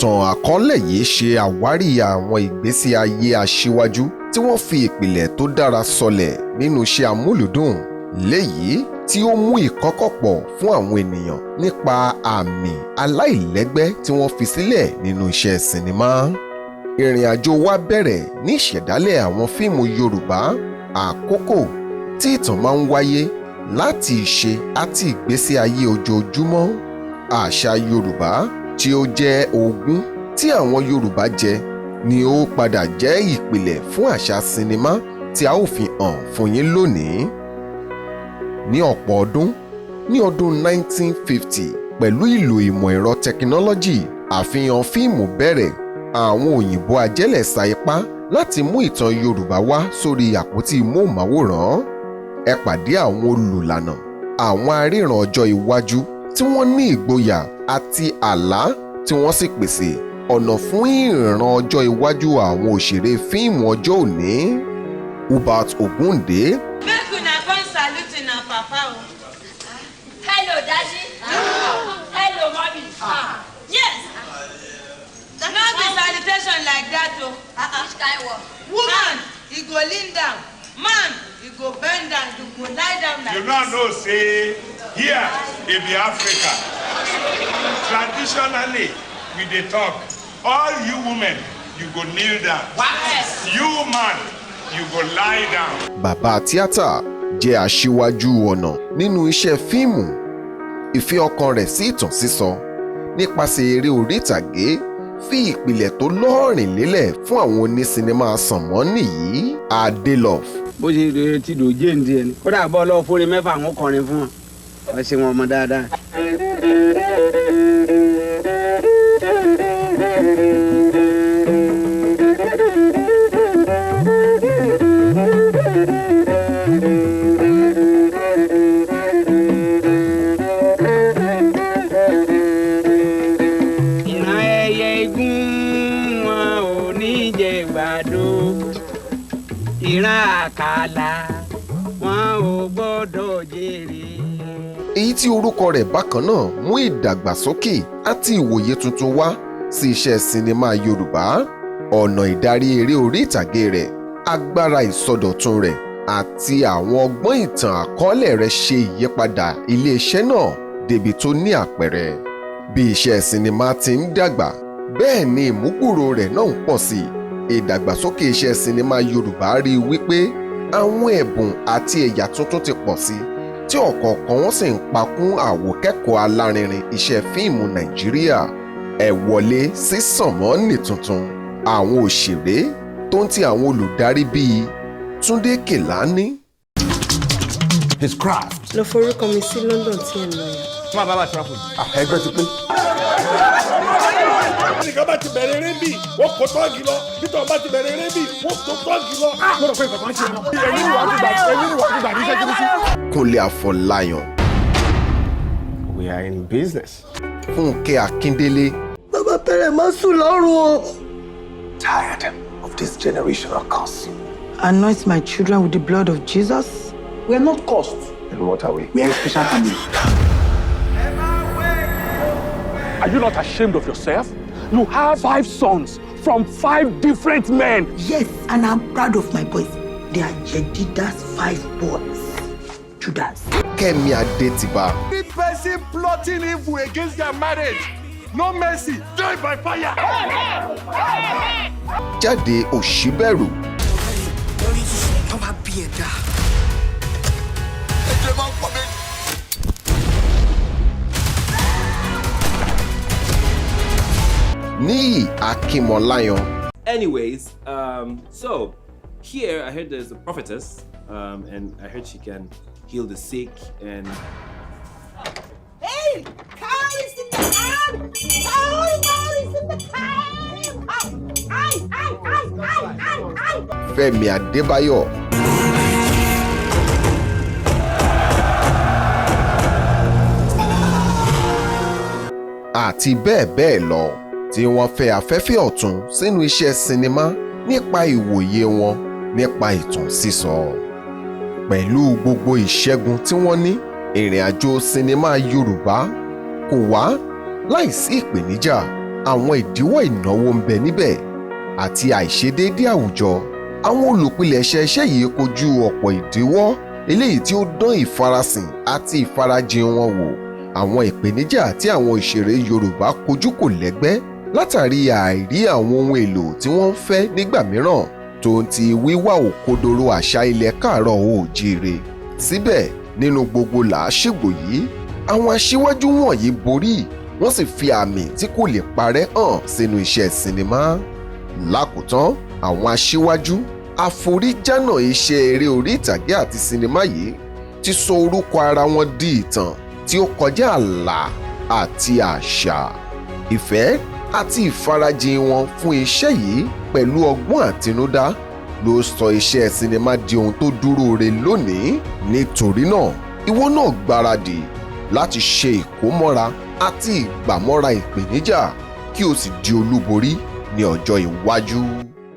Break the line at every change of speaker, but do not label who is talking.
Ìtàn àkọọ́lẹ̀ yìí ṣe àwárí àwọn ìgbésí ayé aṣíwájú tí wọ́n fi ìpìlẹ̀ tó dára sọlẹ̀ nínú iṣẹ́ amúlùúdùn, léyìí tí ó mú ìkọ́kọ̀pọ̀ fún àwọn ènìyàn nípa àmì aláìlẹ́gbẹ́ tí wọ́n fi sílẹ̀ nínú iṣẹ́ sinimá. Ìrìn àjò wa bẹ̀rẹ̀ ní ìṣẹ̀dálẹ̀ àwọn fíìmù Yorùbá àkókò tí ìtàn máa ń wáyé láti ìṣe àti ìgbésí ayé ojoojúmọ́. Àṣà Yorùbá tí ó jẹ́ ogún tí àwọn Yorùbá jẹ ni ó padà jẹ́ ìpìlẹ̀ fún àṣà sinimá tí a ó fi hàn fún yín lónìí. Ní ọ̀pọ̀ ọdún, ní ọdún 1950, pẹ̀lú ìlò ìmọ̀ ẹ̀rọ tẹkinọ́lọ́jì, àfihàn fíìmù bẹ̀rẹ̀. Àwọn òyìnbó ajẹ́lẹ̀ sa ipá láti mú ìtàn Yorùbá wá sórí àpótí móhùnmáwòrán. Ẹ pàdé àwọn olùlànà, àwọn aríran ọjọ́ iwájú tí wọ́n ní ìgboyà àti àlá tí wọ́n sì pèsè ọ̀nà fún ìran ọjọ́ iwájú àwọn òṣèré fíìmù ọjọ́ òní. Hubert Ògúndé.
Make una come salute una papa o.
Hello, Daddy. Hello, Mommy.
Yes. No be salutation like that o.
Which kind one?
Woman, you go lean down. Man, you go bend down. You go lie down like
You know say here in the Africa, traditionally we dey talk, all you women, you go kneel down. You man, you go lie down.
Bàbá tíátà jẹ́ aṣíwájú ọ̀nà nínú iṣẹ́ fíìmù. Ìfẹ́ ọkàn rẹ̀ sí ìtàn sísọ nípasẹ̀ eré orí ìtàgé fi ìpìlẹ̀ tó lọ́rìn lélẹ̀ fún àwọn onísinimá sànmọ́nì yìí. Adelove.
Bó ṣe retí ló jẹ́ ǹdí ẹni kódà bọ́ lọ́wọ́ fúnni mẹ́fà àwọn kọrin fún wọn wọ́n ṣe wọn ọmọ dáadáa. Ìran ẹyẹ igún wọn ò ní jẹ gbàdo, ìran àkàlà wọn ò gbọ́dọ̀ jèrè.
Èyí tí orúkọ rẹ̀ bákan náà mú ìdàgbàsókè àti ìwòye tuntun wá sí iṣẹ́ sinimá Yorùbá. Ọ̀nà ìdarí eré orí ìtàgé rẹ̀, agbára ìsọdọ̀tun rẹ̀ àti àwọn ọgbọ́n ìtàn àkọọ́lẹ̀ rẹ̀ ṣe ìyípadà iléeṣẹ́ náà débi tó ní àpẹẹrẹ. Bí iṣẹ́ sinimá ti ń dàgbà, bẹ́ẹ̀ ni ìmúgbòòrò rẹ̀ náà ń pọ̀ sí i. Ìdàgbàsókè iṣẹ́ sinimá Yorùbá rí i wípé àwọn ẹ̀bùn àti ẹ̀yà tuntun ti pọ̀ sí i, tí ọ̀kọ̀ọ̀kan wọn sì ń pakún àwòkẹ́kọ̀ọ́ alárinrin iṣẹ́ fíìmù Nàìjíríà. Ẹ wọlé sí sànmọ́nì tuntun. Àwọn òṣèré tó ń ti àwọn olùdarí bíi Túndé Kèlání.
His craft.
Lọ forúkọ mi sí London tí ẹ lọ yẹn.
Má bàbá travel. Ẹgbẹ́ ti pé.
Nìkan bá ti bẹ̀rẹ̀ eré bì, wọ́n kó tọ́ọ̀gì lọ. Nítorí bá ti bẹ̀rẹ̀ eré bì, wọ́n kó tọ́ọ̀gì lọ.
Mo rò pé ìgbà kan ṣe mọ́. Ẹ̀yin ni wàá ti gbà ní iṣẹ́ kiri sí.
Kúnlé Afọláyàn.
We are in business.
Fúnkẹ́ Akíndélé.
Bàbá bẹ̀rẹ̀ máa sùn lọ́rùn o.
Tired of this generational curse.
Anoint my children with the blood of Jesus.
We are not cursed. Then what are we? We are a special family. Are you not ashamed of yourself? You have 5 sons from 5 different men.
Yes, and I'm proud of my boys. They are Jedida's 5 boys. Judas.
Kẹ́mi Adétìbá.
Any person plotting evil against their marriage, no mercy, die by fire.
Jáde Òṣìbẹ̀rù. Níyì Akínmọ́láyan.
Anyways, so here I heard there's a prophetess, and I heard she can heal the sick and.
Hey, Carl is in the car. Carl is in the car.
Fẹ́mi Adébáyọ̀. Àti bẹ́ẹ̀ bẹ́ẹ̀ lọ tí wọ́n fẹ́ afẹ́fẹ́ ọ̀tun sínú iṣẹ́ sinimá nípa ìwòye wọn nípa ìtàn sísọ. Pẹ̀lú gbogbo ìṣẹ́gun tí wọ́n ní, ìrìn àjò sinimá Yorùbá kò wá láìsí ìpèníjà. àwọn ìdíwọ́ ìnáwó ń bẹ níbẹ̀ àti àìṣedéédé àwùjọ. Àwọn olùpilẹ̀ṣẹ̀ iṣẹ́ yìí kojú ọ̀pọ̀ ìdíwọ́ eléyìí tí ó dán ìfarasìn àti ìfarajìn wọn wò. Àwọn ìpèníjà tí àwọn òṣèré Yorùbá kojú kò lẹ́gbẹ́ látàrí àìrí àwọn ohun èlò tí wọ́n ń fẹ́ nígbà mìíràn tó ń ti wíwá òkodoro àṣà ilẹ̀ káàárọ̀ oòjíire. Síbẹ̀ nínú gbogbo làásìgbò yìí àwọn aṣíwájú wọ̀nyí borí wọ́n sì fi àmì tí kò lè parẹ́ hàn sínú iṣẹ́ sinimá. Lákòótán àwọn aṣíwájú àforíjánà iṣẹ́ eré orí ìtàgé àti sinimá yìí ti sọ orúkọ ara wọn di ìtàn tí ó kọjá ààlà àti àṣà. Ìfẹ́ àti ìfarajìn wọn fún iṣẹ́ yìí pẹ̀lú ọgbọ́n àtinúdá ló sọ iṣẹ́ sinimá di ohun tó dúró re lónìí. Nítorí náà ìwọ náà gbáradì láti ṣe ìkómọ́ra àti ìgbàmọ́ra ìpèníjà kí o sì di olúborí ní ọjọ́ iwájú.